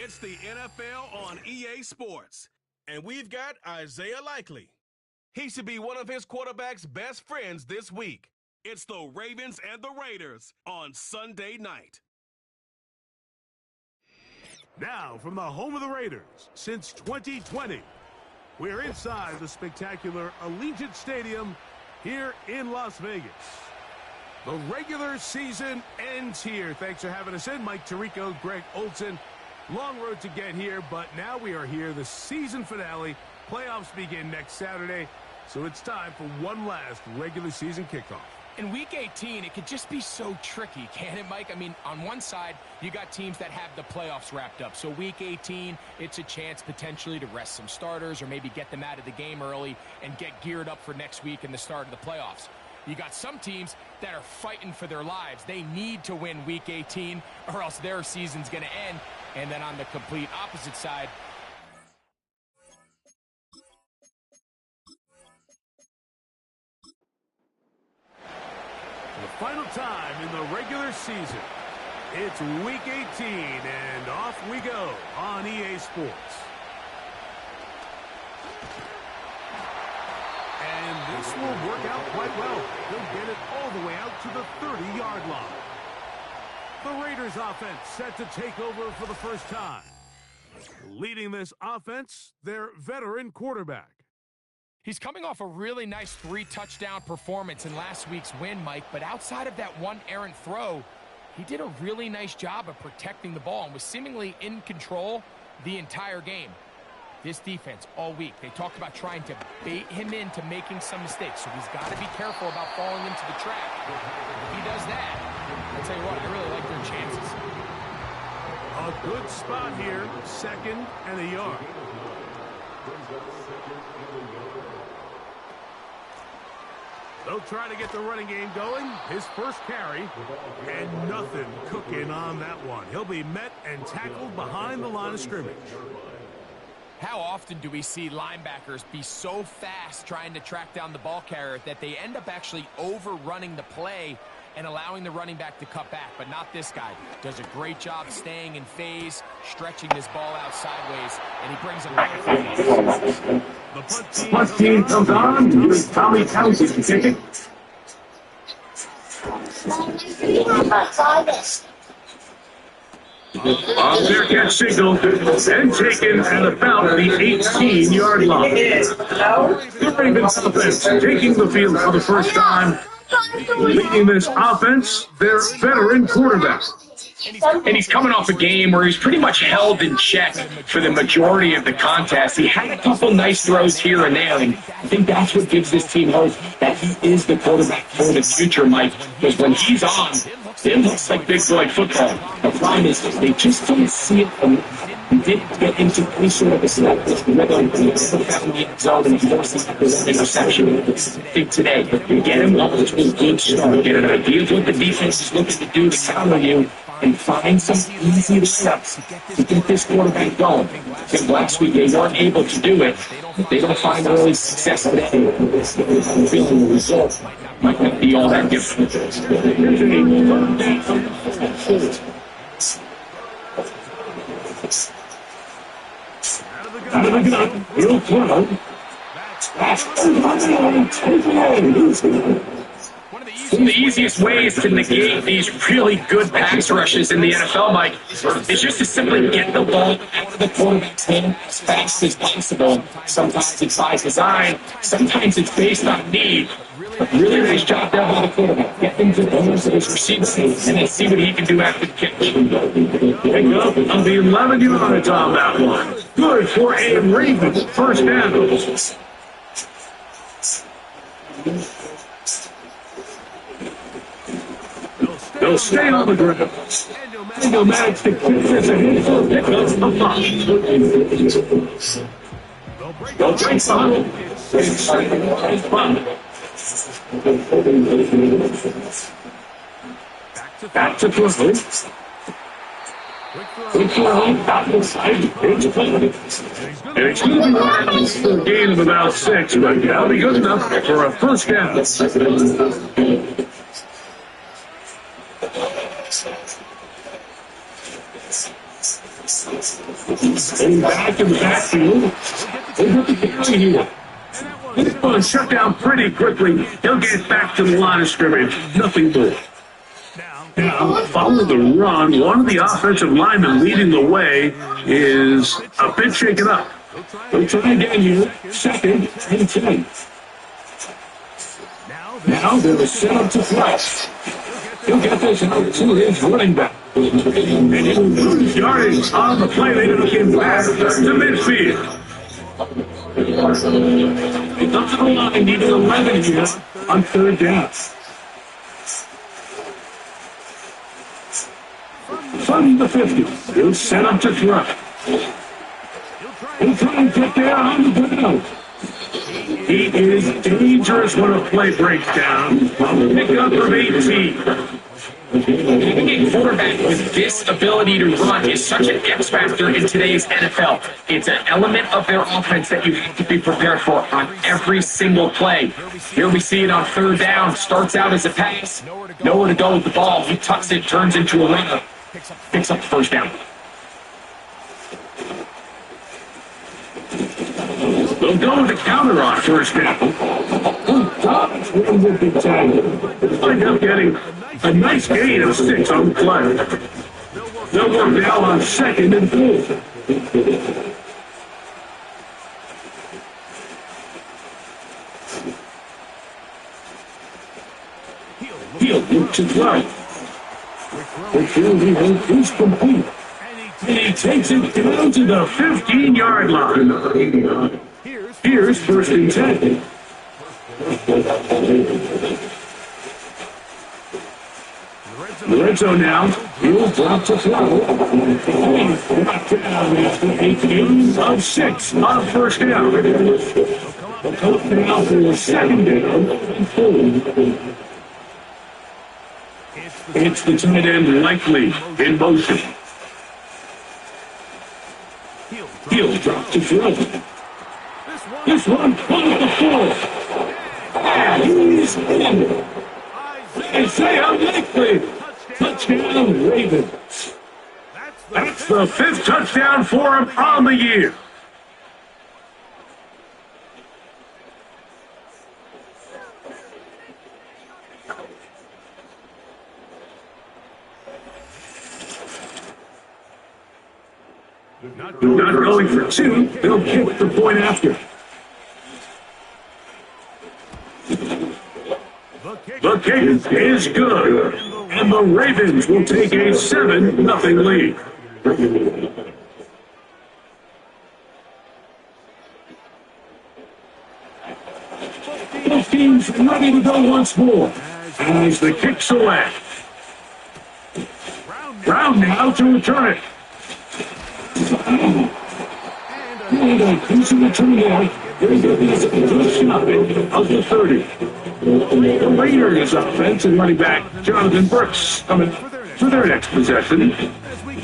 It's the NFL on EA Sports, and we've got Isaiah Likely. He should be one of his quarterback's best friends this week. It's the Ravens and the Raiders on Sunday night. Now, from the home of the Raiders since 2020, we're inside the spectacular Allegiant Stadium here in Las Vegas. The regular season ends here. Thanks for having us in. Mike Tirico, Greg Olson. Long road to get here, but now we are here. The season finale. Playoffs begin next Saturday, so it's time for one last regular season kickoff. In Week 18, it could just be so tricky, can't it, Mike? I mean, on one side, you got teams that have the playoffs wrapped up. So Week 18, it's a chance potentially to rest some starters or maybe get them out of the game early and get geared up for next week and the start of the playoffs. You got some teams that are fighting for their lives. They need to win Week 18 or else their season's going to end. And then on the complete opposite side, for the final time in the regular season, it's Week 18, and off we go on EA Sports. And this will work out quite well. They'll get it all the way out to the 30-yard line. The Raiders offense set to take over for the first time. Leading this offense, their veteran quarterback. he's coming off a really nice 3-touchdown performance in last week's win, Mike, but outside of that one errant throw, he did a really nice job of protecting the ball and was seemingly in control the entire game. This defense all week, they talked about trying to bait him into making some mistakes, so he's got to be careful about falling into the trap. If he does that, I'll tell you what, I really like their chances. A good spot here, 2nd and a yard. They'll try to get the running game going. His first carry, and nothing cooking on that one. He'll be met and tackled behind the line of scrimmage. How often do we see linebackers be so fast trying to track down the ball carrier that they end up actually overrunning the play and allowing the running back to cut back? But not this guy. Does a great job staying in phase, stretching this ball out sideways, and he brings it right. The punt team comes on. Here's Tommy Townsend kicking. On their catch signal, and taken at about the 18-yard line. The Ravens offense taking the field for the first time. Leading this offense, their veteran quarterback. And he's coming off a game where he's pretty much held in check for the majority of the contest. He had a couple nice throws here and there, and I think that's what gives this team hope that he is the quarterback for the future, Mike. Because when he's on, it looks like big boy football. The problem is they just don't see it. He didn't get into any sort of a snap. He went on the zone and forced the interception. I think today, you get him up to a good start, get an idea of what the defense is looking to do to counter you, and find some easy steps to get this quarterback going. Because last week they weren't able to do it. If they don't find early success today, I'm feeling the result might not be all that different. Out of the gun, he'll throw. One of the easiest ways to negate these really good pass rushes in the NFL, Mike, is just to simply get the ball out of the quarterback's hand as fast as possible. Sometimes it's by design, sometimes it's based on need. But really nice job there by the quarterback. Get things to the owners of his receivers and then see what he can do after the catch. Pick up on the 11 yards on that one. Good for a Ravens first down. They'll stay on the ground. And they'll manage to catch a handful of pickups of five. They'll break some. Back to Brooklyn. Quick throw, back inside, into play. And it's going to be around for a gain of about 6, but that'll be good enough for a first down. And back in the backfield. They'll get the carry here. This one shut down pretty quickly. He'll get back to the line of scrimmage. Nothing more. Now, following the run, one of the offensive linemen leading the way is a bit shaken up. They'll try again here. Second and 10. Now they'll set up to flex. He'll get this out to his running back. And he'll lose yardage on the play. They took him back to midfield. It's up to the line, needed 11 here on third down. From the 50, he'll set up to throw. He'll try and get there on the ground. He is dangerous when a play breaks down. Pick up from 18. Having a quarterback with this ability to run is such an X factor in today's NFL. It's an element of their offense that you have to be prepared for on every single play. Here we see it on third down. Starts out as a pass. Nowhere to go with the ball. He tucks it, turns into a runner. Picks up the first down. They'll go with the counter on first down. Wind up getting a nice gain of 6 on the play. They'll work now on second and 4. He'll look to throw. The field is complete. And he takes it down to the 15-yard line. Here's first and 10. The red zone now. He'll drop to throw. Knocked down after 18 of 6 on first down. The coach now for a second down and 4. It's the tight end Likely in motion. He'll drop to throw. This one on the 4. And he's in. Isaiah Likely. Touchdown Ravens. That's the 5th touchdown for him on the year. Not going for 2. They'll kick the point after. The kick is good. And the Ravens will take a 7-0 lead. Both teams ready to go once more. As the kick's away. Brown now to return it. And a decent return there. Here's a good shot of the 30. The Raiders offense and running back Jonathan Brooks coming for their next possession.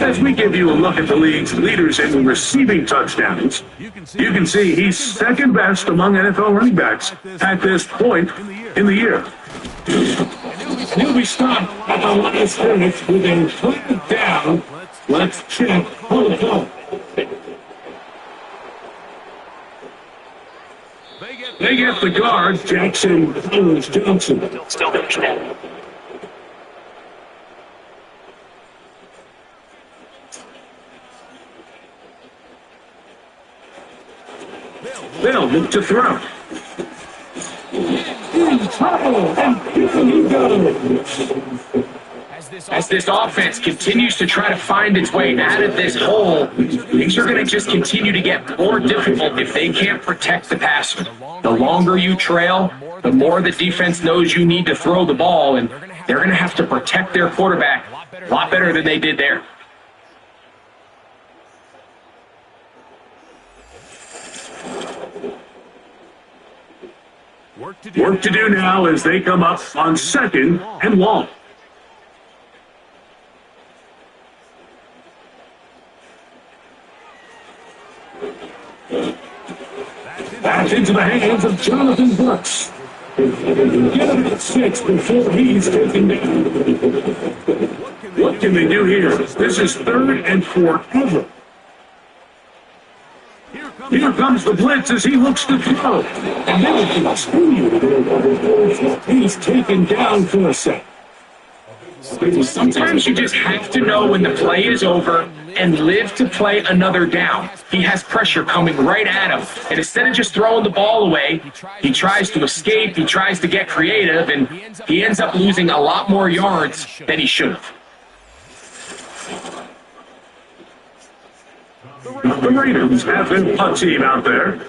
As we give you a look at the league's leaders in receiving touchdowns, you can see he's second best among NFL running backs at this point in the year. And he'll be stopped at the last scrimmage with a third down. Let's check on the clock. They get the guard, Jackson Johnson. Still understand. They'll look to throw. In trouble, and here he goes. As this offense continues to try to find its way out of this hole, things are going to just continue to get more difficult if they can't protect the passer. The longer you trail, the more the defense knows you need to throw the ball, and they're going to have to protect their quarterback a lot better than they did there. Work to do now as they come up on second and long. Back into the hands of Jonathan Brooks. Get him at 6 before he's taken down. What can they do here? This is 3rd and 4 ever. Here comes the blitz as he looks to throw. And then it continues. He's taken down for a set. Sometimes you just have to know when the play is over and live to play another down. He has pressure coming right at him. And instead of just throwing the ball away, he tries to escape, he tries to get creative, and he ends up losing a lot more yards than he should have. The Raiders have their punt team out there.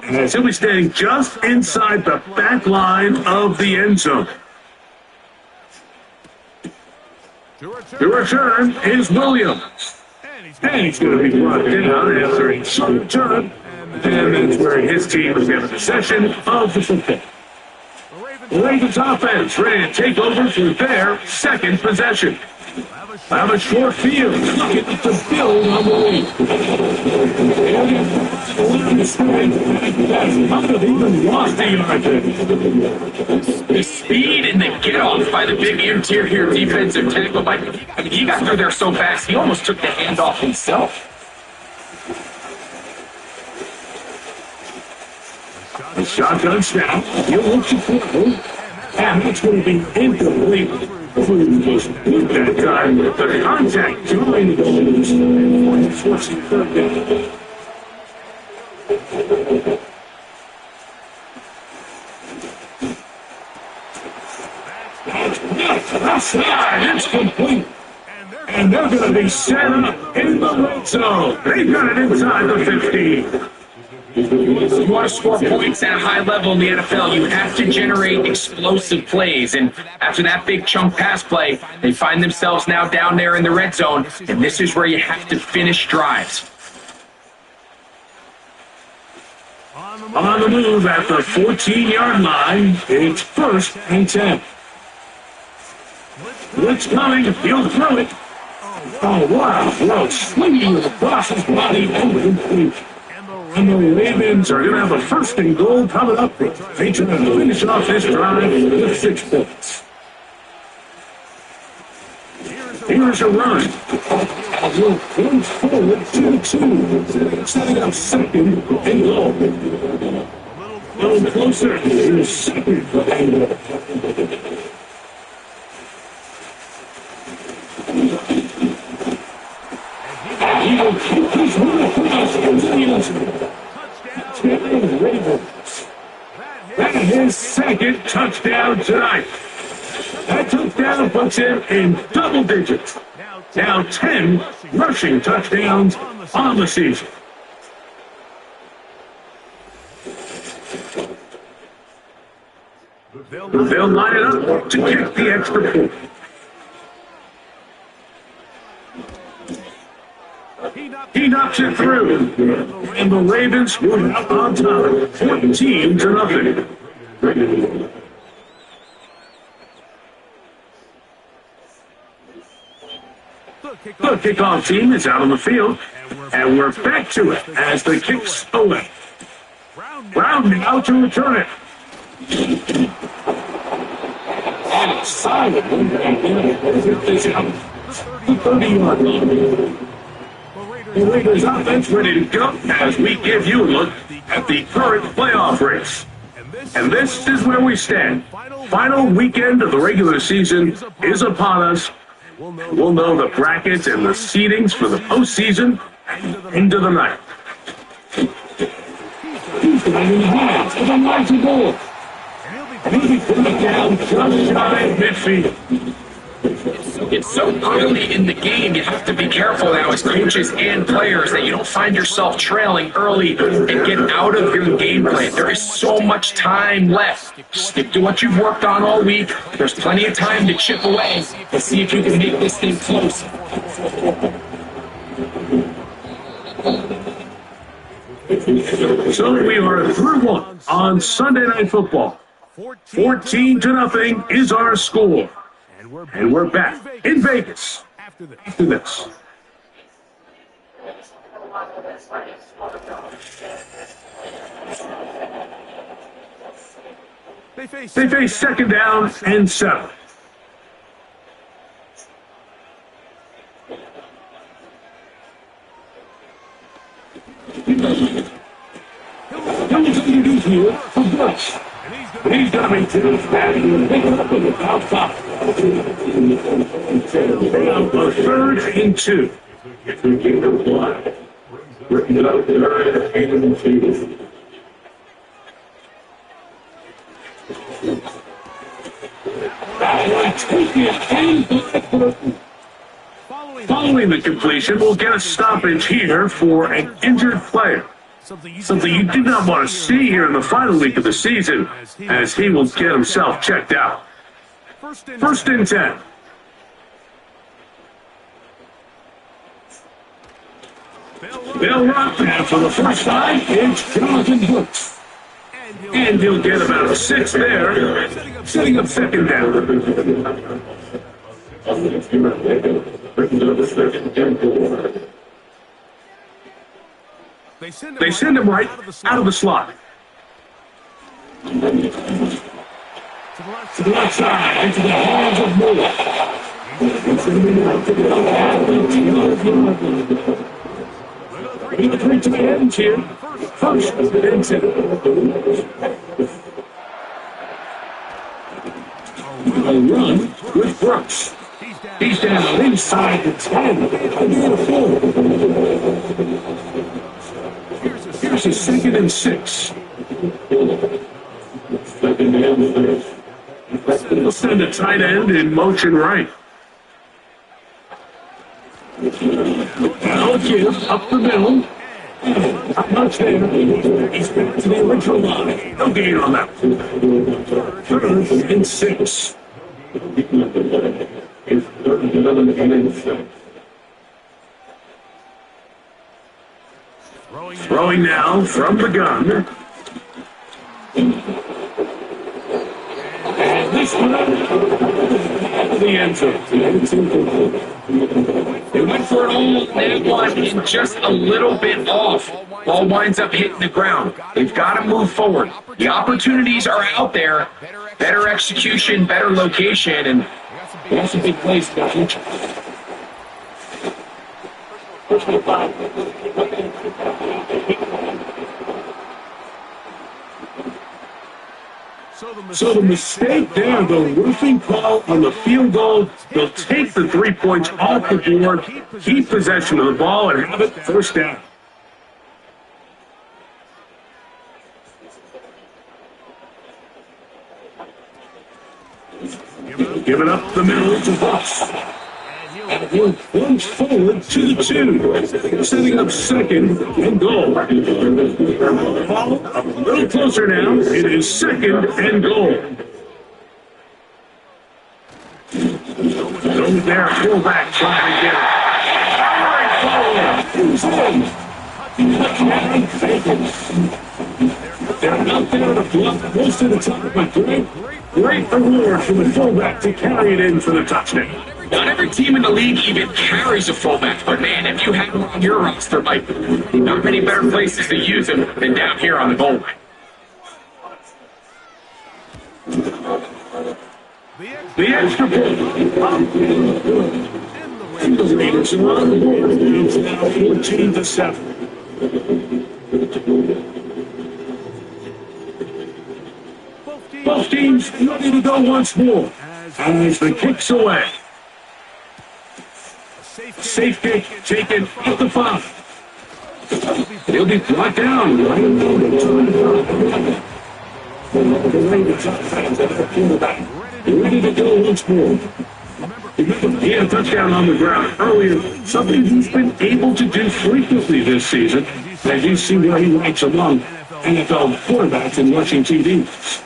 And he'll be staying just inside the back line of the end zone. The return is Williams. And he's going to be brought down after a short return. And that's where his team is given possession of the football. The Ravens offense ready to take over for their second possession. Have a short field. Looking to build on the lead. Even lost the yard. The speed and the get-off by the big interior defensive tackle. He got through there so fast, he almost took the handoff himself. A shotgun snap. He'll look to throw. And that's going to be incomplete. That time, the contact during the goals and forcing third down. Outside, it's complete. And they're going to be set up in the red zone. They've got it inside the 15. You want to score points at a high level in the NFL, you have to generate explosive plays. And after that big chunk pass play, they find themselves now down there in the red zone, and this is where you have to finish drives. On the move at the 14-yard line, it's 1st and 10. Blitz coming, he'll throw it. Oh, wow, well, swinging across his body and complete. And the Ravens are going to have a 1st and goal coming up. They try to finish off this drive with 6 points. Here's a run. Will goes forward 2-2. Setting up 2nd and goal. A little closer. Here's 2nd and goal. And he will keep his run across into the end zone. That is his 2nd touchdown tonight. That touchdown puts him in double digits. Now 10 rushing touchdowns on the season. They'll line it up to kick the extra point. He knocks it through, and the Ravens were out on top, 14-0. The kickoff team is out on the field, and we're back to it as the kick's away. Brown now to return it. And it's solid. The 30-yard line. The Raiders offense ready to go as we give you a look at the current playoff race. And this is where we stand. Final weekend of the regular season is upon us. We'll know the brackets and the seedings for the postseason into the night. He's got in his hands with a larger goal. And he'll be putting it down just shy of midfield. It's so early in the game, you have to be careful now as coaches and players that you don't find yourself trailing early and get out of your game plan. There is so much time left. Stick to what you've worked on all week. There's plenty of time to chip away and see if you can make this thing close. So we are through one on Sunday Night Football. 14-0 is our score. And we're back in Vegas after this. They face 2nd down and 7. blitz. He's coming to and pick it up with the outside. Now a 3rd and 2. Following the completion, we'll get a stoppage here for an injured player. Something you do not want to see here in the final week of the season, as he will get himself checked out. 1st and 10. They'll run now for the first time. It's Jonathan Brooks. And he'll get about a 6 there, setting up 2nd down. They send him right out of the slot. To the left side, into the hands of Moore. We got 3 to the ends here. 1st and 10. A run with Brooks. He's down inside the 10. Here's a 2nd and 6. They'll send a tight end in motion right. Now give up the middle. Not much there. He's back to the original line. No gain on that. 3rd and 6. Throwing now from the gun. And this one the end zone. They went for it all on that one and just a little bit off. Ball winds up hitting the ground. They've got to move forward. The opportunities are out there. Better execution, better location, and that's some big plays to the future. So the mistake there, the roofing call on the field goal, they'll take the 3 points off the board, keep possession of the ball, and have it 1st down. Giving up the middle to Bucks. And he'll plunge forward to the 2, setting up 2nd and goal. Ball a little closer now. It is 2nd and goal. Over there, fullback trying to get it. They're not there to bluff most of the time, but great reward for the fullback to carry it in for the touchdown. Not every team in the league even carries a fullback, but man, if you have him on your roster, Mike, not many better places to use him than down here on the goal line. The extra point. And the Raiders are on the board. It's now 14-7. Both teams ready to go once more as the kick's away. Safe kick taken at the 5. He'll be brought down. Ready to go once more. He had a touchdown on the ground earlier, something he's been able to do frequently this season, as you see where he ranks among NFL quarterbacks in rushing TDs.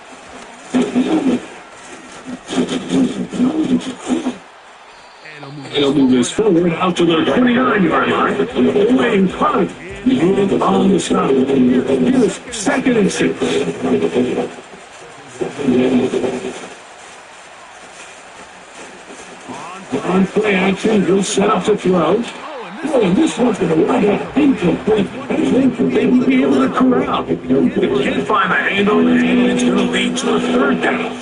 He'll move this forward out to the 29-yard line. Waiting punt. And on the stop. Here's 2nd and 6. On play action, he'll set up to throw. Oh, and this one's going to wind up incomplete. I think they will be able to corral. They can't find the handle, and it's going to lead to a 3rd down.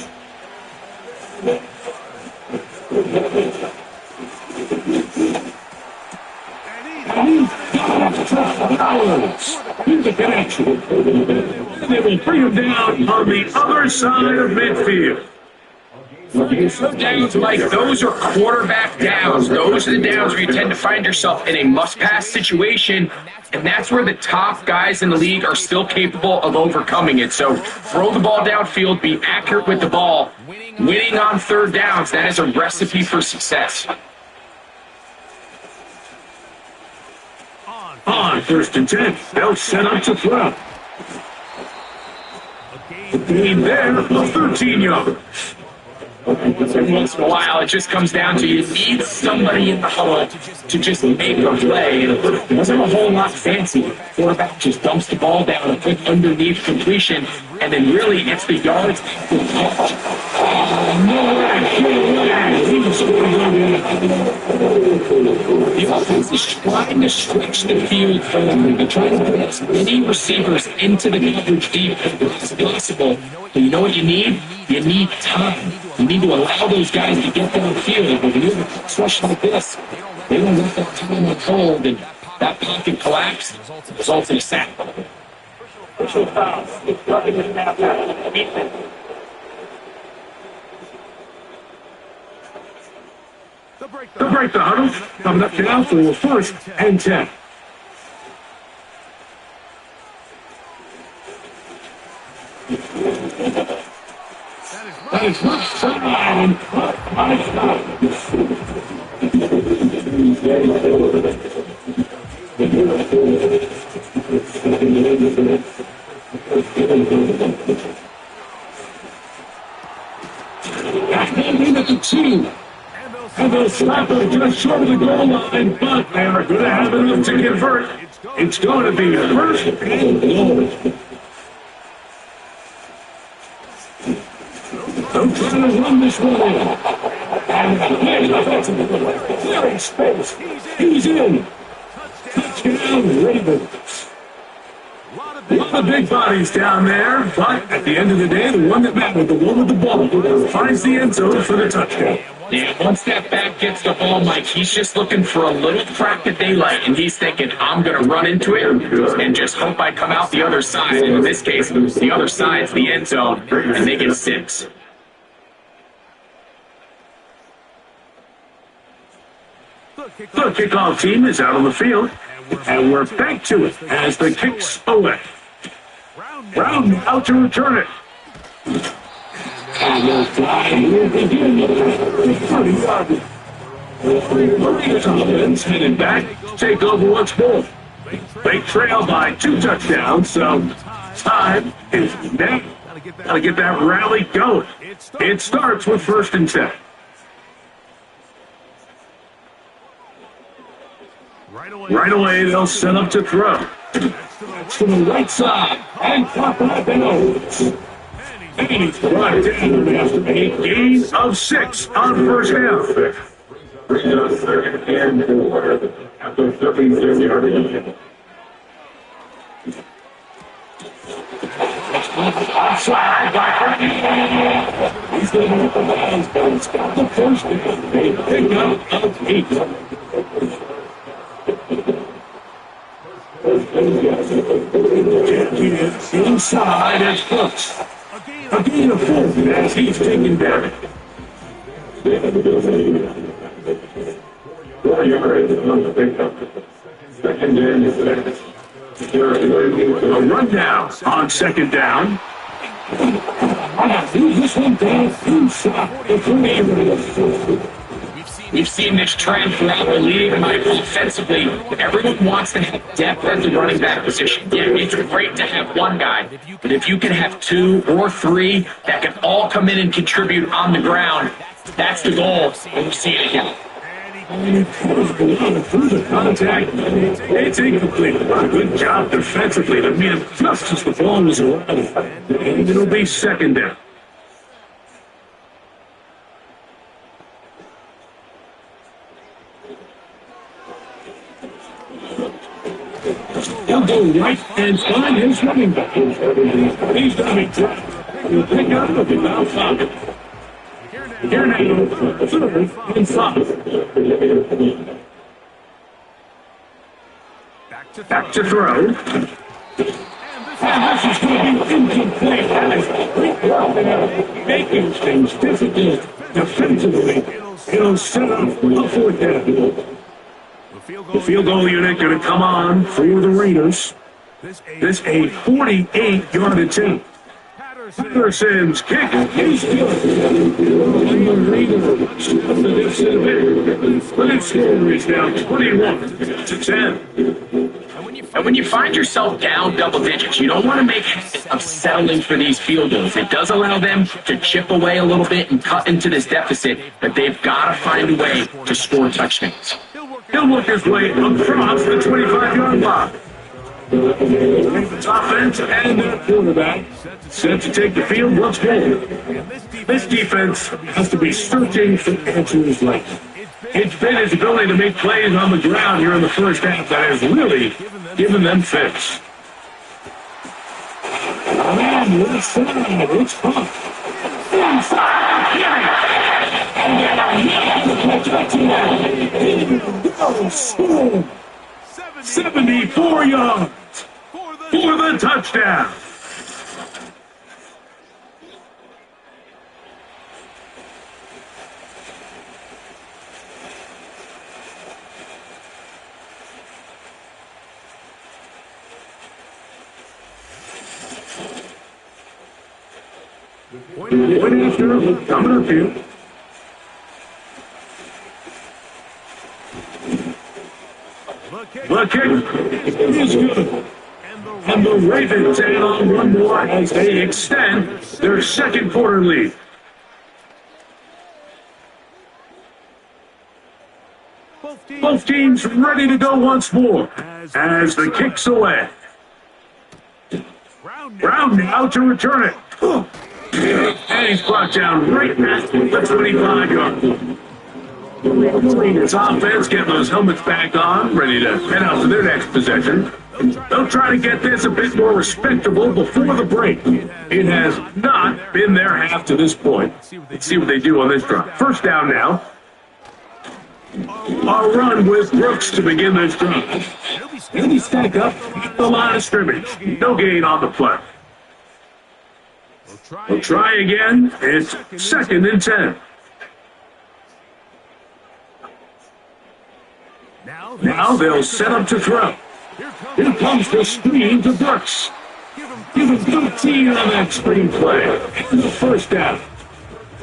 And he's got it to Flowers. He's the connection. They will bring him down on the other side of midfield. Downs, Mike, those are quarterback downs. Those are the downs where you tend to find yourself in a must-pass situation, and that's where the top guys in the league are still capable of overcoming it. So throw the ball downfield, be accurate with the ball. Winning on third downs, that is a recipe for success. On first and 10, they'll set up to throw. A gain there of 13 yards. Every once in a while, it just comes down to you need somebody in the huddle to just make a play. It wasn't a whole lot fancy. Quarterback just dumps the ball down, a quick underneath completion, and then really it's the yards. The offense is trying to stretch the field and trying to put as many receivers into the coverage deep as possible. But you know what you need? You need time. You need to allow those guys to get downfield. But when you have a rush like this, they don't let that time unfold, and that pocket collapse results in a sack. To break the huddle, coming up now for first and 10. That is left side and caught by in at the 2. And they'll slap it just short of the goal line, but they are going to have enough to convert. It's going to be first and goal. They're trying to run this one in. And clearing space. He's in. Touchdown, Ravens. A lot of big bodies down there, but at the end of the day, the one that mattered, the one with the ball, finds the end zone for the touchdown. Yeah, once that back gets the ball, Mike, he's just looking for a little crack of daylight, and he's thinking, I'm going to run into it and just hope I come out the other side. And in this case, the other side's the end zone, and they get 6. The kickoff team is out on the field, and we're back to it as the kick's away. Round out to return it. And they'll fly here again. 30 yards. Raiders headed back, take over once more. They trail by 2 touchdowns, so time is now. Gotta get that rally going. It starts with first and 10. Right away, they'll set up to throw. That's to the right side, and caught by Bellows. And he's brought down after a gain of 6 on first half. Second and 4 after 36 yards. Outside by Frankie. He's going to get the balls, but it's got the first down. They pick up of 8. Inside as Brooks. A gain of 4 as he's taken down. A rundown on second down. This one down inside. We've seen this trend throughout the league, Mike, offensively. Everyone wants to have depth at the running back position. Yeah, it's great to have one guy, but if you can have 2 or 3 that can all come in and contribute on the ground, that's the goal, and we see it again. Through the contact, it's incomplete. Good job defensively to meet him just as the ball was around. And it'll be second down. He'll go right and find his running back. He's going to be dropped. He'll pick up with the now pocket. Here now, third and 5. Back to throw. And this is going to be incomplete. That is great work there, making things difficult defensively. It'll set up a fourth down. The field goal unit going to come on for the Raiders. This a 48-yard attempt. Patterson's kick is good. And the Raiders the score is now 21-10. And when you find yourself down double digits, you don't want to make of settling for these field goals. It does allow them to chip away a little bit and cut into this deficit, but they've got to find a way to score touchdowns. He'll work his way across the 25-yard line. Offense and quarterback set to take the field once more. This defense has to be searching for answers late. It's been his ability to make plays on the ground here in the first half that has really given them fits. And left side, it's hot. Inside. 74 yards for the touchdown. Point after coming up here. The kick is good. And the Ravens add on one more as they extend their second quarter lead. Both teams ready to go once more as the kick's away. Brown now to return it. And he's brought down right at the 25-yard line. The Raiders offense getting those helmets back on, ready to head out to their next possession. They'll try to get this a bit more respectable before the break. It has not been their half to this point. Let's see what they do on this drive. First down now. A run with Brooks to begin this drive. He'll be stacked up at the line of scrimmage. No gain on the play. We'll try again. It's 2nd and 10. Now they'll set up to throw. Here comes the screen to Brooks. Give him 13 on that screen play. And the first down.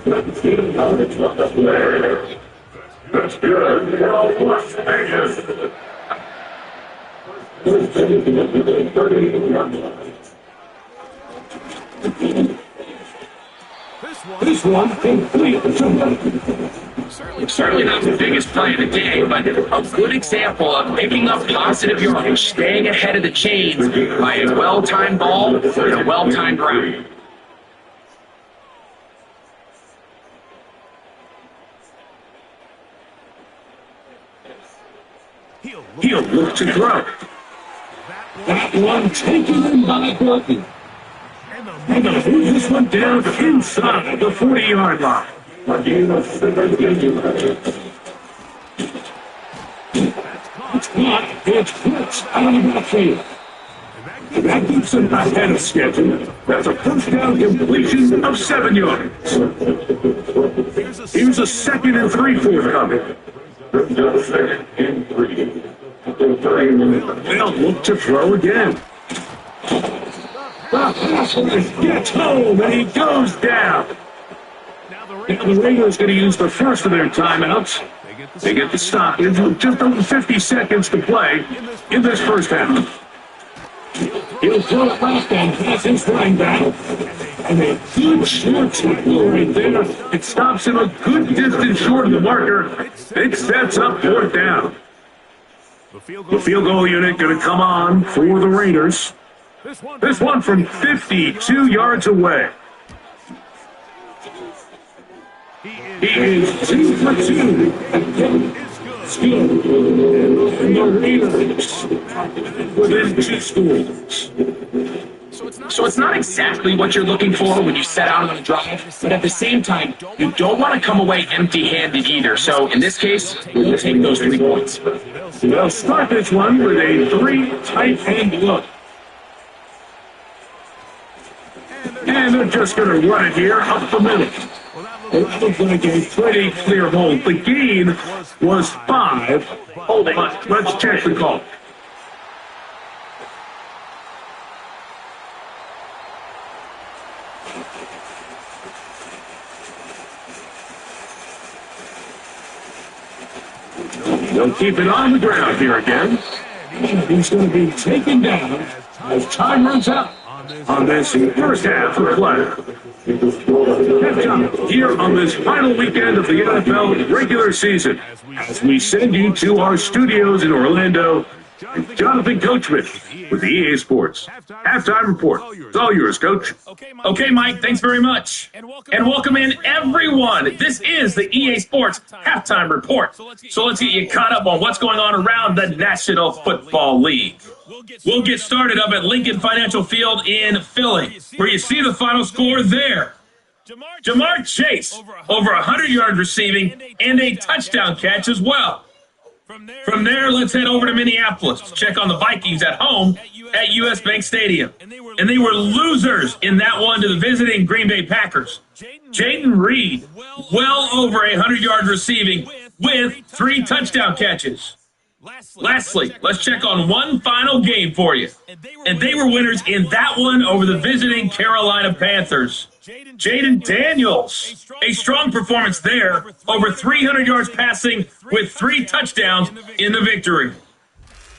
That's good. This one complete. Certainly not the biggest play of the day, but a good example of picking up positive yardage, staying ahead of the chains by a well-timed ball and a well-timed route. He'll look to throw. That one taken in by Burton. And they'll move this one down inside the 40-yard line. It's caught. It's blitzed out of the backfield. And that keeps them ahead of schedule. That's a first down completion of 7 yards. Here's a 2nd and 3 forthcoming. Second and 3. They'll look to throw again. The passer gets home and he goes down. Now the Raiders going to use the first of their timeouts. They get the stoppage with just over 50 seconds to play in this first half. He'll throw it left and pass his running back. And a good short tackle right there. It stops him a good distance short of the marker. It sets up 4th down. The field goal unit going to come on for the Raiders. This one from 52 yards away. He is 2 for 2. Good. And the Raiders within 2 scores. So it's not exactly what you're looking for when you set out on a drive, but at the same time, you don't want to come away empty-handed either. So in this case, we'll take those 3 points. They'll start this one with a 3 tight end look. they're just going to run it here up the middle. It looked like a pretty clear hold. The gain was 5. Holding. Let's check the call. They'll keep it on the ground here again. He's going to be taken down as time runs out on this first half of play. Catch up here on this final weekend of the NFL regular season as we send you to our studios in Orlando. Jonathan Coachman with the EA Sports Halftime Report. It's all yours, Coach. Okay, Mike, thanks very much. And welcome in, everyone. This is the EA Sports Halftime Report. So let's get you caught up on what's going on around the National Football League. We'll get started up at Lincoln Financial Field in Philly, where you see the final score there. Jamar Chase, over 100 yards receiving and a touchdown catch as well. From there, let's head over to Minneapolis to check on the Vikings at home at U.S. Bank Stadium. And they were losers in that one to the visiting Green Bay Packers. Jaden Reed, well over 100 yards receiving with 3 touchdown catches. Lastly, let's check on one final game for you. And they were winners in that one over the visiting Carolina Panthers. Jaden Daniels, a strong performance there, over 300 yards passing with 3 touchdowns in the victory.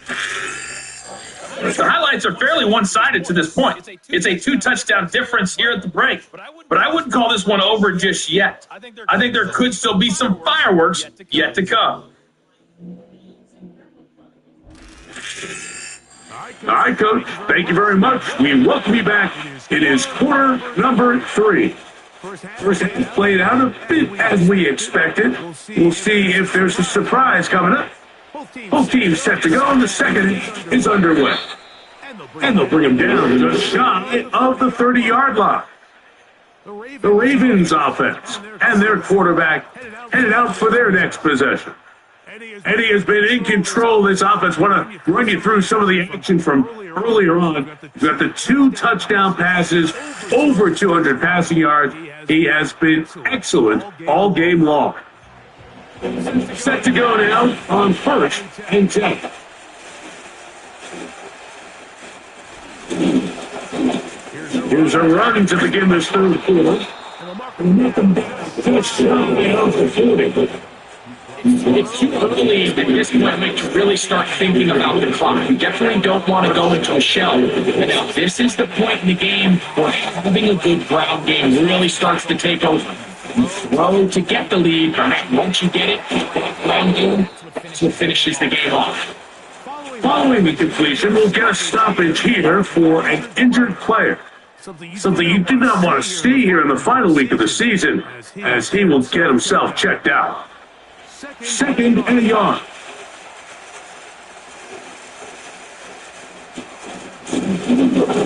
The highlights are fairly one-sided to this point. It's a 2-touchdown difference here at the break, but I wouldn't call this one over just yet. I think there could still be some fireworks yet to come. All right, Coach. Thank you very much. We welcome you back. It is quarter number 3. First half played out a bit as we expected. We'll see if there's a surprise coming up. Both teams set to go, and the second is underway. And they'll bring him down just shy of the 30-yard line. The Ravens offense and their quarterback headed out for their next possession. Eddie has been in control of this offense. Want to run you through some of the action from earlier on. We've got the 2 touchdown passes, over 200 passing yards. He has been excellent all game long. Set to go now on 1st and 10. Here's a run to begin this third quarter. It's too early at this point to really start thinking about the clock. You definitely don't want to go into a shell. But now, this is the point in the game where having a good ground game really starts to take over. You throw to get the lead, but once you get it, that ground game, that's what finishes the game off. Following the completion, we'll get a stoppage here for an injured player. Something you did not want to see here in the final week of the season, as he will get himself checked out. 2nd and a yard.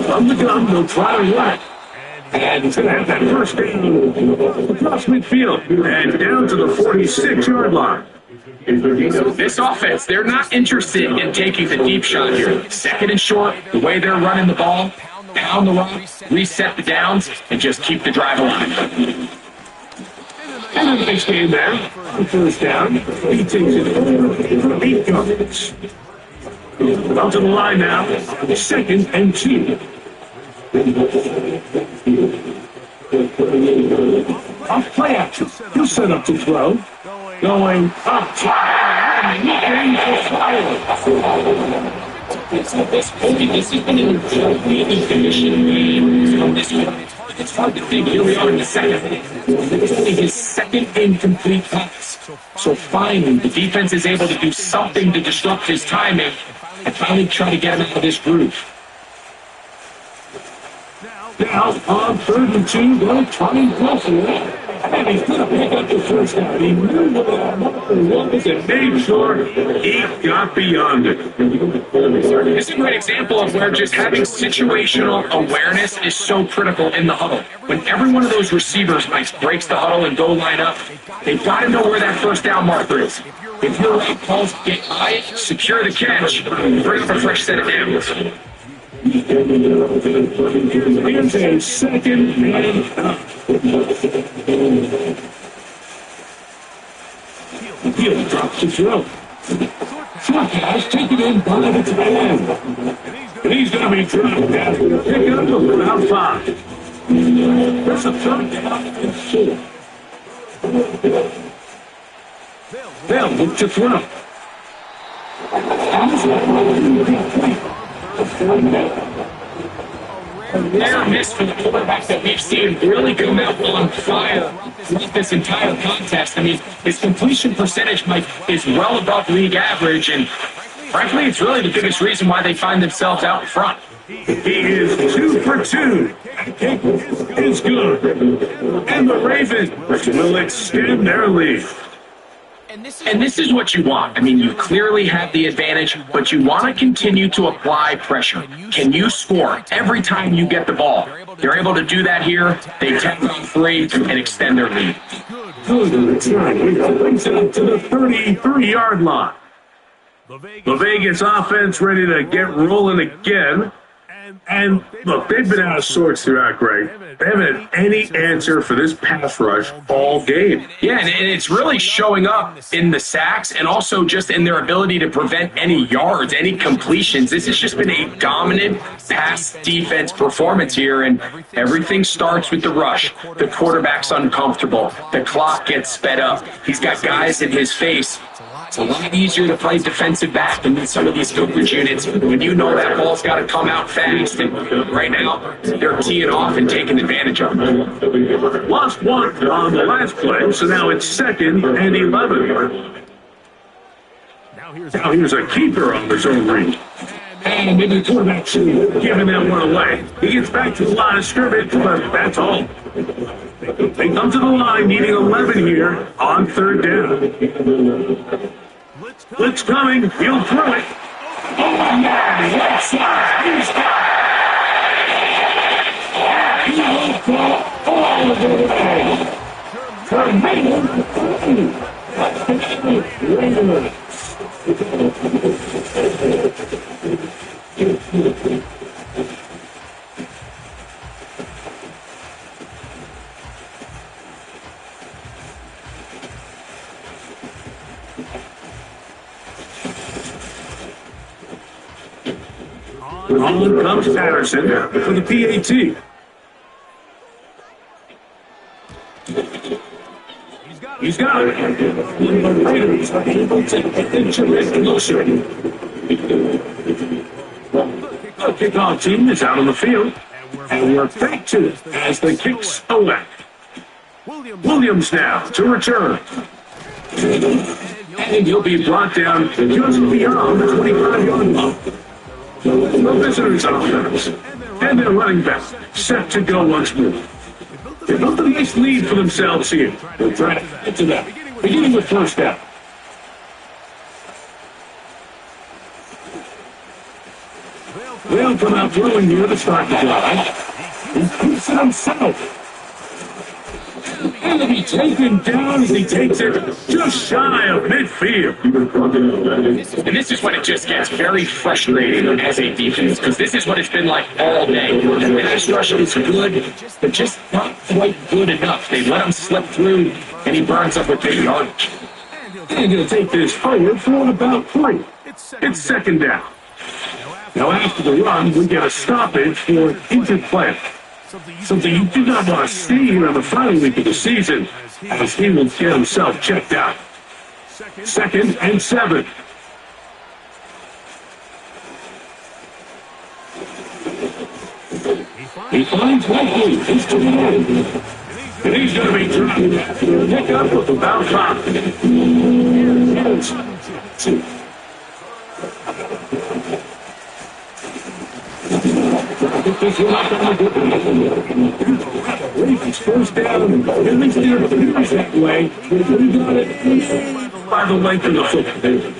From the gun, they'll try to run. And to have that first down across midfield and down to the 46-yard line. This offense, they're not interested in taking the deep shot here. 2nd and short, the way they're running the ball, pound the rock, reset the downs, and just keep the drive alive. And a nice game there. First down. He takes it for 8 yards. Out to the line now. 2nd and 2. Off play action. He'll set up to throw. Going up top. This has been a really conditioned game. It's hard to think. Here we are in the second. This is only his 2nd incomplete pass. So finally, the defense is able to do something to disrupt his timing and finally try to get him out of this groove. Now, on 3rd and 2, they'll try and cross it. And he's going to pick up the first down. He knew where that marker was and made sure he got beyond it. This is a great example of where just having situational awareness is so critical in the huddle. When every one of those receivers breaks the huddle and go line up, they've got to know where that first down marker is. If your right calls get by it, secure the catch, bring up a fresh set of downs. Here's a second and Hill drops the throw. Short pass taken in by the tight end. And he's going to be dropped after the pickup of around 5. There's a third down and 4. They'll look to throw. A rare miss for the quarterback that we've seen really come out on fire throughout this entire contest. I mean, his completion percentage, Mike, is well above league average, and frankly, it's really the biggest reason why they find themselves out in front. He is 2 for 2. Kick is good. And the Ravens will extend their lead. And this is what you want. I mean, you clearly have the advantage, but you want to continue to apply pressure. Can you score every time you get the ball? They're able to do that here. They take on 3 and extend their lead. Good return. He brings it up to the 33-yard line. The Vegas offense ready to get rolling again. And look, they've been out of sorts throughout, Greg. They haven't had any answer for this pass rush all game. Yeah, and it's really showing up in the sacks and also just in their ability to prevent any yards, any completions. This has just been a dominant pass defense performance here, and everything starts with the rush. The quarterback's uncomfortable. The clock gets sped up. He's got guys in his face. It's a lot easier to play defensive back than some of these coverage units when you know that ball's got to come out fast. And right now, they're teeing off and taking advantage of it. Lost 1 on the last play, so now it's 2nd and 11. Now here's a keeper on the zone read. And maybe the quarterback giving that one away. He gets back to the line of scrimmage, but that's all. They come to the line needing 11 here on 3rd down. Blitz coming. He'll throw it. Oh, man. Right side. He's got it. He will throw all of it away. On comes Patterson for the PAT. He's got it. The Raiders are able to get into motion. The kickoff team is out on the field, and we're back to it as the kick's away. Williams now to return. And he'll be brought down just beyond the 25-yard line. The visitors offense and their running back set to go once more. They built a nice lead for themselves here. They'll try to get to that, beginning with 1st down. They'll come out throwing here to start the drive. He keeps it himself. And he'll be taken down as he takes it just shy of midfield. And this is when it just gets very frustrating as a defense, because this is what it's been like all day. The pass rush is good, but just not quite good enough. They let him slip through, and he burns up with big yardage. And he'll take this forward for about 3. It's 2nd down. Now after the run, we get a stoppage for injured play. Something you do not want to see here in the final week of the season, as he will get himself checked out. 2nd and 7. He finds Likely. He's to the end. And he's going to be dropped after a pickup of about 5. Here's 2. Ravens 1st down, at least it appears that way. We got it by the length of the football.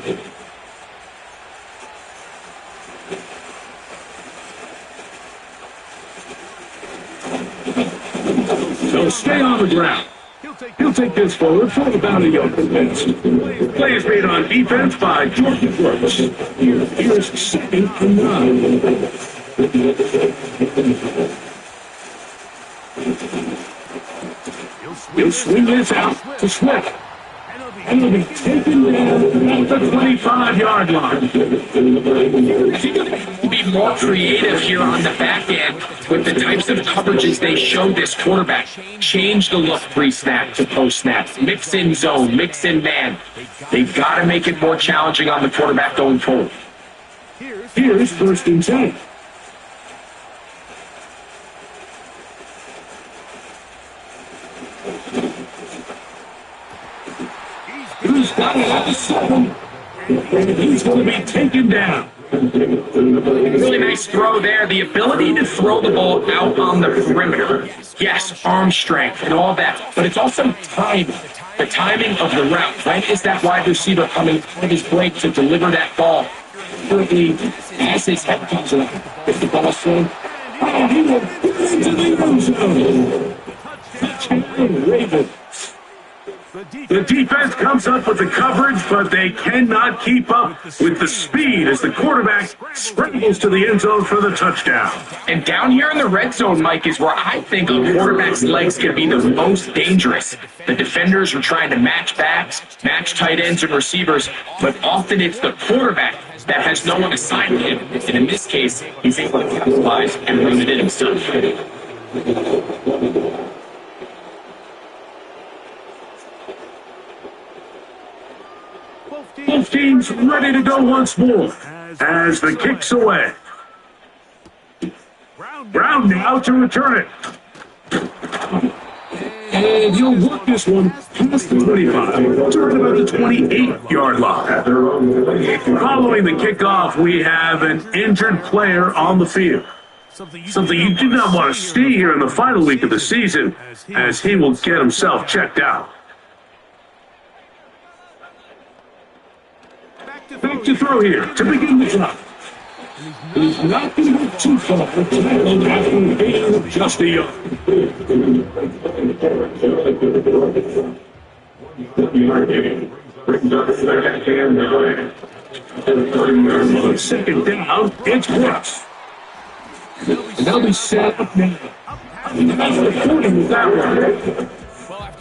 So stay on the ground. He'll take this forward for about a yard advance. Play is made on defense by Jordan Brooks. Here's 2nd and 9. He'll swing this out to Swift. And he'll be taken down at the 25-yard line. I think they're going to be more creative here on the back end with the types of coverages they show this quarterback. Change the look pre-snap to post-snap. Mix in zone, mix in man. They've got to make it more challenging on the quarterback going forward. Here's first and 10. He's got it at the 7. And he's going to be taken down. Really nice throw there. The ability to throw the ball out on the perimeter. Yes, arm strength and all that, but it's also timing. The timing of the route. When is that wide receiver coming on his break to deliver that ball? Currently, as his head comes up, if the ball's thrown, he will into the end zone. Touchdown, Ravens. The defense comes up with the coverage, but they cannot keep up with the speed as the quarterback scrambles to the end zone for the touchdown. And down here in the red zone, Mike, is where I think a quarterback's legs can be the most dangerous. The defenders are trying to match backs, match tight ends and receivers, but often it's the quarterback that has no one assigned him. And in this case, he's able to capitalize and run it in himself. Both teams ready to go once more as the kick's away. Brown now to return it. And he'll work this one past the 25, to about the 28-yard line. Following the kickoff, we have an injured player on the field. Something you do not want to see here in the final week of the season, as he will get himself checked out. Back to throw here to begin the drive. He's not going to go too far for tackle after a gain of just a yard. On second down, it's Brooks. And they'll be set up now. Recording that one.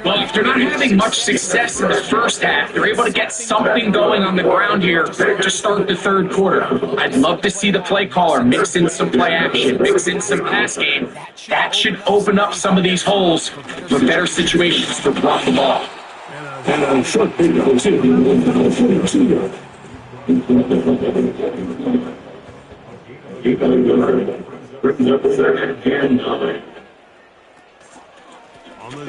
Well, after not having much success in the first half, they're able to get something going on the ground here to start the third quarter. I'd love to see the play caller mix in some play action, mix in some pass game. That should open up some of these holes for better situations to block the ball. And a short bingo, too. 42. Brings up second and 9.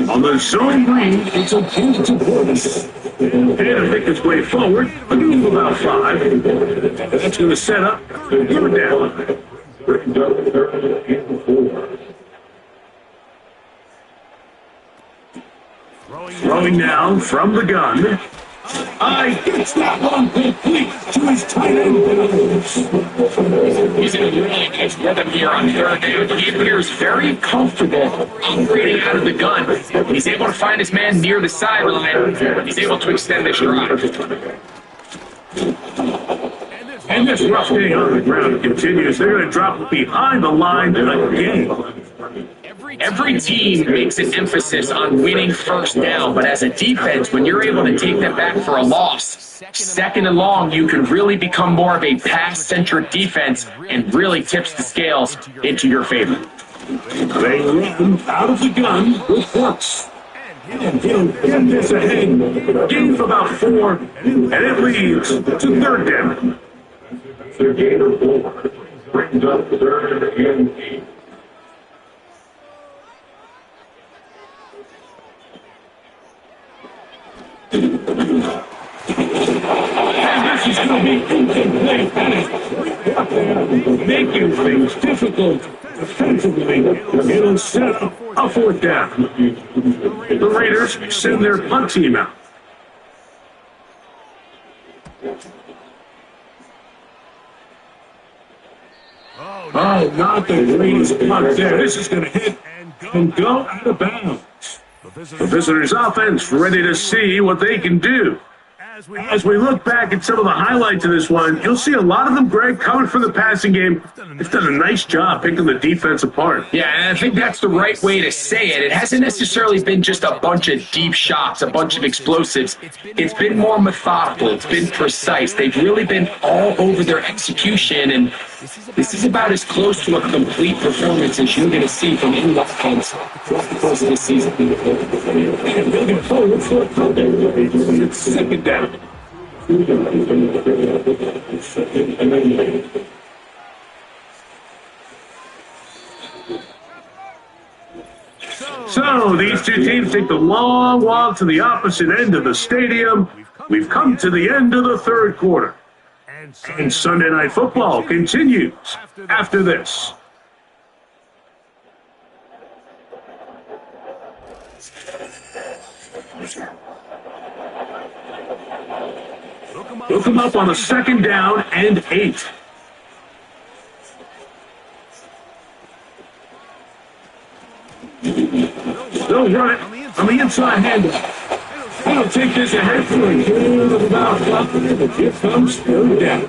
On the zone green, It's a tentative bonus. and to make its way forward, a gain of about 5. And that's going to set up third down. Brings up third and 4. Throwing now from the gun. Gets that one complete to his tight end. He's in a really nice rhythm here on third down. He appears very comfortable operating out of the gun. He's able to find his man near the sideline. He's able to extend this drive. And this rough day on the ground continues. They're going to drop behind the line again. Every team makes an emphasis on winning first down, but as a defense, when you're able to take them back for a loss, second and long, you can really become more of a pass-centric defense and really tips the scales into your favor. They run out of the gun with Brooks. And he'll get this ahead. Gain of about 4, and it leads to third down. Their gain of 4 brings up third and 8. And this is going to be incomplete pass. Making things difficult defensively. It'll set up a fourth down. The Raiders send their punt team out. Oh, not the greatest punt there. This is going to hit and go out of bounds. The visitors' offense ready to see what they can do As we look back at some of the highlights of this one, you'll see a lot of them, Greg, coming from the passing game. They've done a nice job picking the defense apart. Yeah, and I think that's the right way to say it. It hasn't necessarily been just a bunch of deep shots, a bunch of explosives. It's been more methodical. It's been precise. They've really been all over their execution, and this is about as close to a complete performance as you're going to see from any offense throughout the course of this season. And looking forward for it. Second down. So these two teams take the long walk to the opposite end of the stadium. We've come to the end of the third quarter. And Sunday Night Football continues after this. Look them up on a second down and 8. They'll run it on the inside handoff. They'll take this ahead for a gain of about 5, but here comes third down.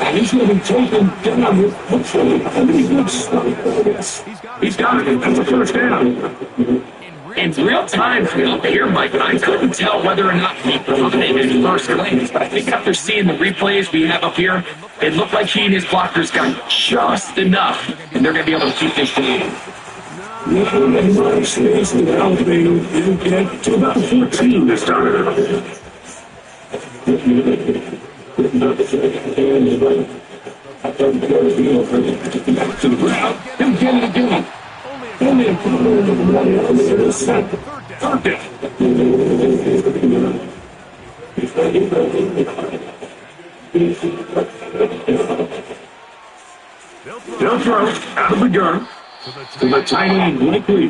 And he's going to be taken down with He's got it. That's a first down. In real time from up here, Mike, I couldn't tell whether or not he caught it in first glance, but I think after seeing the replays we have up here, it looked like he and his blockers got just enough, and they're going to be able to keep this game. Space developing. It'll get to about 14 this time. Back to the ground. He'll get it again. Only a couple of the third down. They'll throw out of the gun to the tight end, likely.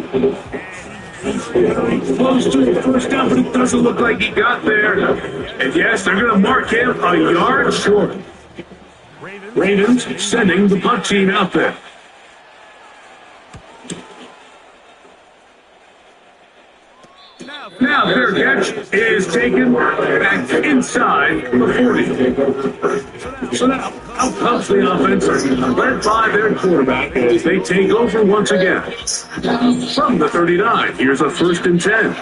Close to the first down, but it doesn't look like he got there. And yes, they're going to mark him a yard short. Ravens sending the punt team out there. Now their catch is taken back inside the 40. So now out comes the offense, led by their quarterback as they take over once again. From the 39, here's a 1st and 10.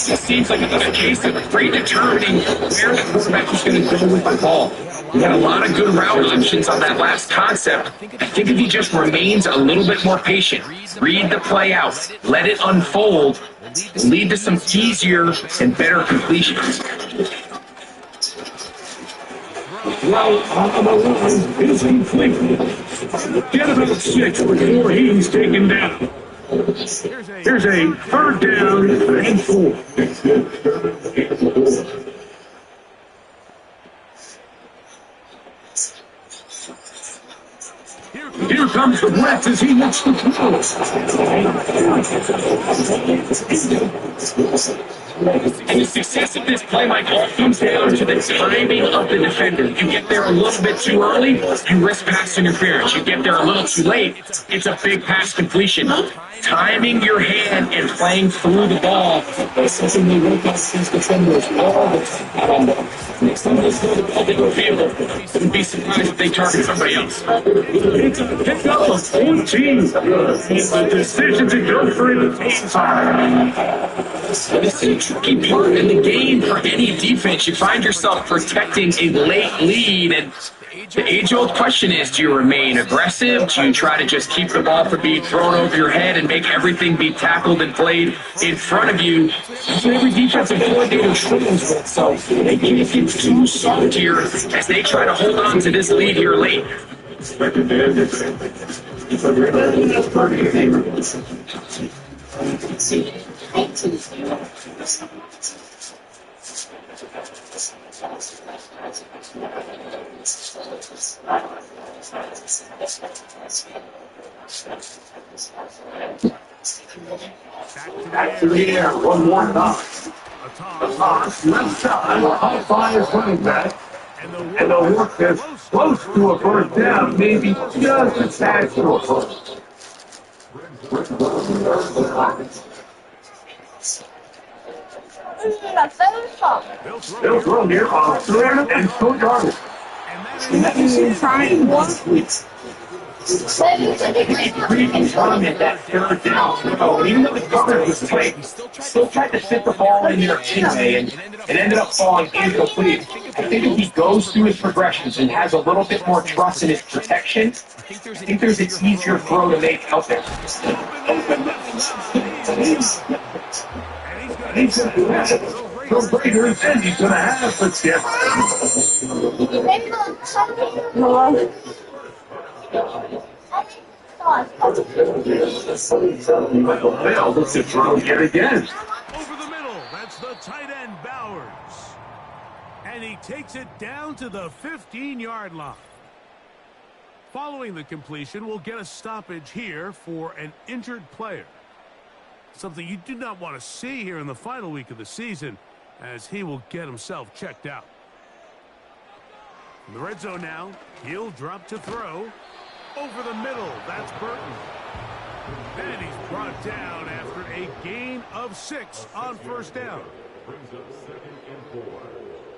It seems like another case of predetermining where the quarterback is going to go with the ball. He had a lot of good route options on that last concept. I think if he just remains a little bit more patient, read the play out, let it unfold, lead to some easier and better completions. Well, on the line is incomplete. Get about 6 before he's taken down. Here's a 3rd down and 4. Here comes the blitz as he looks to throw. And the success of this play, Mike, all comes down to the timing of the defender. You get there a little bit too early, you risk pass interference. You get there a little too late, it's a big pass completion. Timing your hand and playing through the ball is something they work on these defenders all the time. Next time they throw the ball downfield, wouldn't be surprised if they target somebody else. It's a pickup of 14. It's a decision to go for it. This is a tricky part in the game for any defense. You find yourself protecting a late lead, and the age-old question is, do you remain aggressive? Do you try to just keep the ball from being thrown over your head and make everything be tackled and played in front of you? That's what every defensive coordinator struggles with, so they can't get too soft here as they try to hold on to this lead here late. Back to the air one more time. A A toss. toss, left side, up by his running back. And the work that's close to a first down, maybe just a tad short. They'll throw here on third and short yardage. And that is trying once weeks. Reading comment that third down. So even though the coverage was tight, still tried to fit the ball in there anyway, and it ended up falling incomplete. I think if he goes through his progressions and has a little bit more trust in his protection, I think there's an easier throw to make out there. He's going to do that. The Raiders, and he's going to have the tip. Well, looks to throw yet again. Over the middle, that's the tight end Bowers. And he takes it down to the 15-yard line. Following the completion, we'll get a stoppage here for an injured player. Something you do not want to see here in the final week of the season, as he will get himself checked out. In the red zone now, he'll drop to throw. Over the middle, that's Burton. And he's brought down after a gain of 6 on first down. Brings up 2nd and 4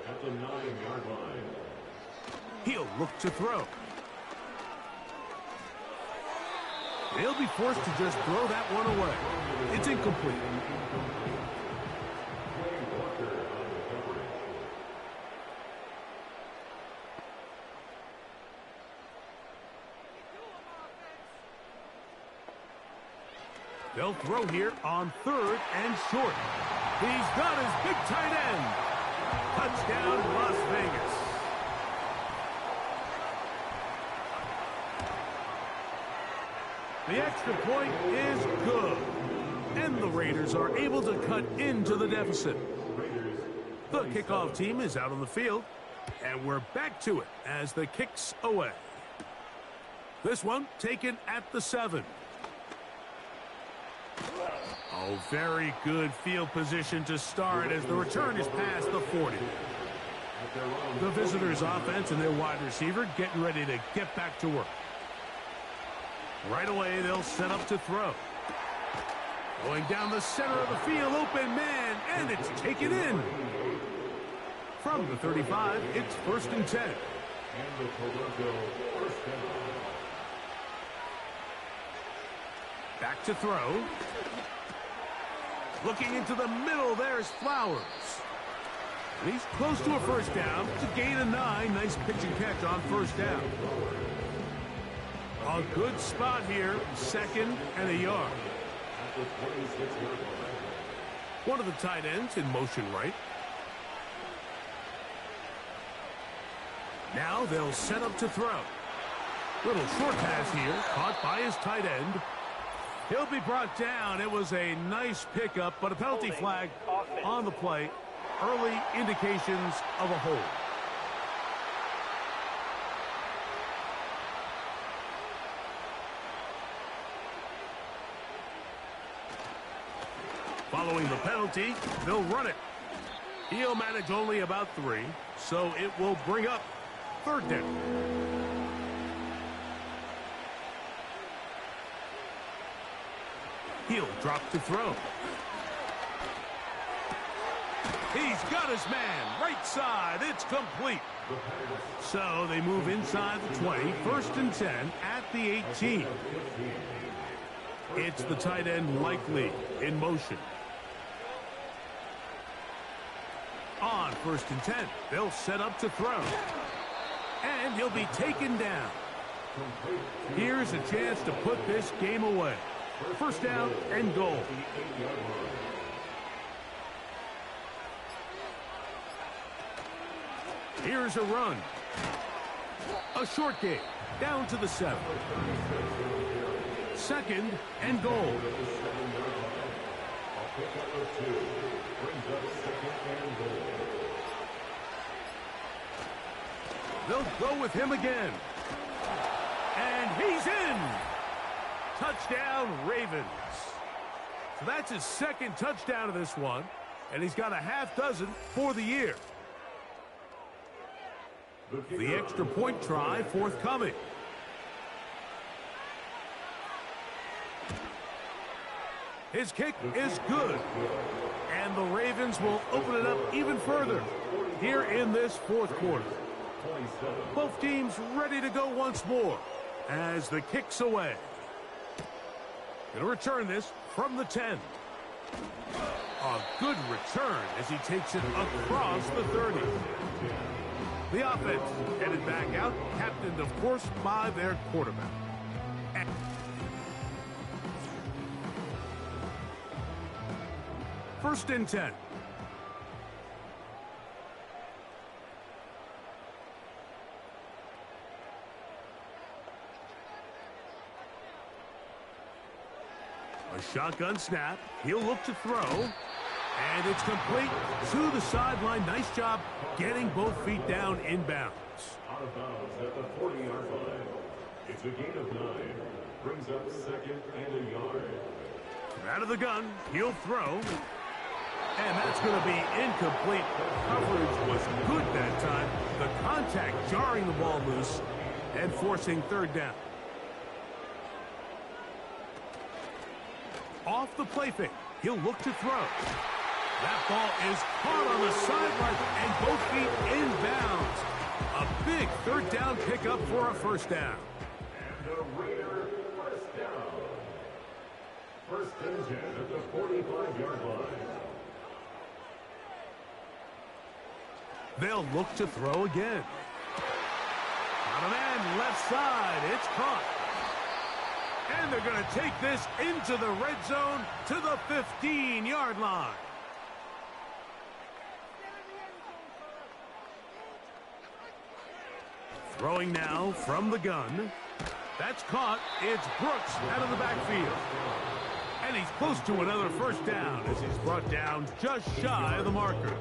at the 9-yard line. He'll look to throw. They'll be forced to just throw that one away. It's incomplete. They'll throw here on 3rd and short. He's got his big tight end. Touchdown, Las Vegas. The extra point is good. And the Raiders are able to cut into the deficit. The kickoff team is out on the field. And we're back to it as the kick's away. This one taken at the 7. Oh, very good field position to start as the return is past the 40. The visitors' offense and their wide receiver getting ready to get back to work. Right away, they'll set up to throw. Going down the center of the field, open man, and it's taken in. From the 35, it's 1st and 10. Back to throw. Looking into the middle, there's Flowers. And he's close to a first down to gain a 9. Nice pitch and catch on first down. A good spot here, 2nd and a yard. One of the tight ends in motion right. Now they'll set up to throw. Little short pass here, caught by his tight end. He'll be brought down. It was a nice pickup, but a penalty flag on the play. Early indications of a hold. Following the penalty, they'll run it. He'll manage only about 3, so it will bring up 3rd down. He'll drop to throw. He's got his man, right side, it's complete. So they move inside the 20, 1st and 10 at the 18. It's the tight end Likely in motion. On 1st and 10, they'll set up to throw. And he'll be taken down. Here's a chance to put this game away. 1st down and goal. Here's a run. A short game. Down to the 7. 2nd and goal. They'll go with him again. And he's in. Touchdown, Ravens. So that's his second touchdown of this one, and he's got a half dozen for the year. The extra point try forthcoming. His kick is good, and the Ravens will open it up even further here in this fourth quarter. Both teams ready to go once more as the kick's away. Going to return this from the 10. A good return as he takes it across the 30. The offense headed back out, captained, of course, by their quarterback. First and 10. A shotgun snap. He'll look to throw. And it's complete to the sideline. Nice job getting both feet down inbounds. Out of bounds at the 40-yard line. It's a gain of 9. Brings up second and a yard. Out of the gun. He'll throw. And that's going to be incomplete. Coverage was good that time. The contact jarring the ball loose and forcing third down. Off the play fake. He'll look to throw. That ball is caught on the sideline and both feet inbounds. A big third down pickup for a first down. And the Raider first down. First and 10 at the 45-yard line. They'll look to throw again. Got a man left side. It's caught. And they're going to take this into the red zone to the 15-yard line. Throwing now from the gun. That's caught. It's Brooks out of the backfield. And he's close to another first down as he's brought down just shy of the marker.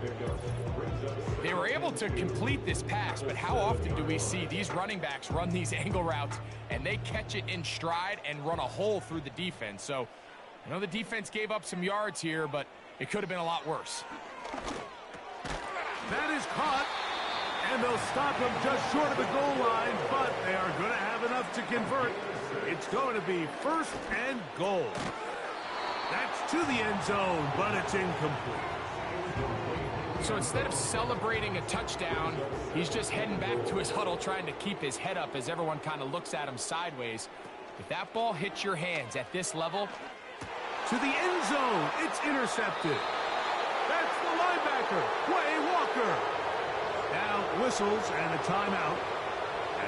They were able to complete this pass, but how often do we see these running backs run these angle routes and they catch it in stride and run a hole through the defense? So I know the defense gave up some yards here, but it could have been a lot worse. That is caught, and they'll stop him just short of the goal line, but they are going to have enough to convert. It's going to be first and goal. That's to the end zone, but it's incomplete. So instead of celebrating a touchdown, he's just heading back to his huddle trying to keep his head up as everyone kind of looks at him sideways. If that ball hits your hands at this level, to the end zone, it's intercepted. That's the linebacker, Quay Walker. Now whistles and a timeout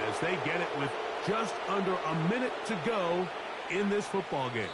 as they get it with just under a minute to go in this football game.